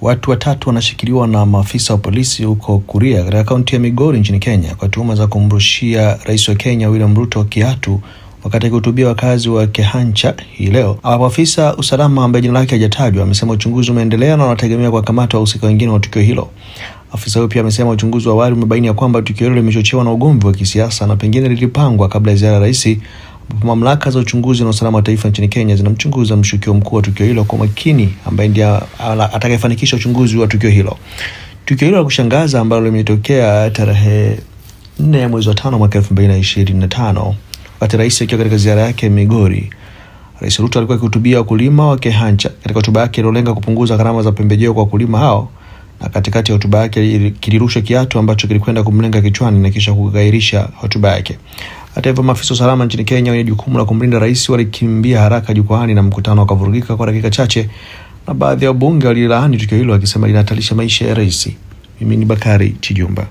Watu watatu wanashikiliwa na maafisa wa polisi huko Kuria katika kaunti ya Migori nchini Kenya kwa tuhuma za kumrushia Rais wa Kenya William Ruto kiatu wakati akihutubia wakazi wa Kehancha hii leo. Afisa usalama ambaye jina lake hajatajwa amesema uchunguzi umeendelea na wanategemea kuwakamata wahusika wengine wa tukio hilo. Afisa huyo pia amesema uchunguzi wa awali umebaini kwamba tukio hilo limechochewa na ugomvi wa kisiasa na pengine lilipangwa kabla ya ziara ya rais. Mamlaka za uchunguzi na usalama wa taifa nchini Kenya zinamchunguza mshukiwa mkuu wa tukio hilo kwa makini ambaye ndiye atakayefanikisha uchunguzi wa tukio hilo. Tukio hilo la kushangaza ambalo limetokea tarehe 4 mwezi wa 5 mwaka 2025 wakati rais akiwa katika ziara yake Migori. Rais Ruto alikuwa akihutubia wakulima wa Kehancha. Katika hotuba yake iliyolenga kupunguza gharama za pembejeo kwa wakulima hao, na katikati ya hotuba yake kilirusha kiatu ambacho kilikwenda kumlenga kichwani na kisha kugairisha hotuba yake. Hata hivyo, maafisa wa usalama nchini Kenya wenye jukumu la kumlinda rais walikimbia haraka jukwaani na mkutano ukavurugika kwa dakika chache, na baadhi ya wabunge walilaani tukio hilo wakisema linahatarisha maisha ya rais. Mimi ni Bakari Chijumba.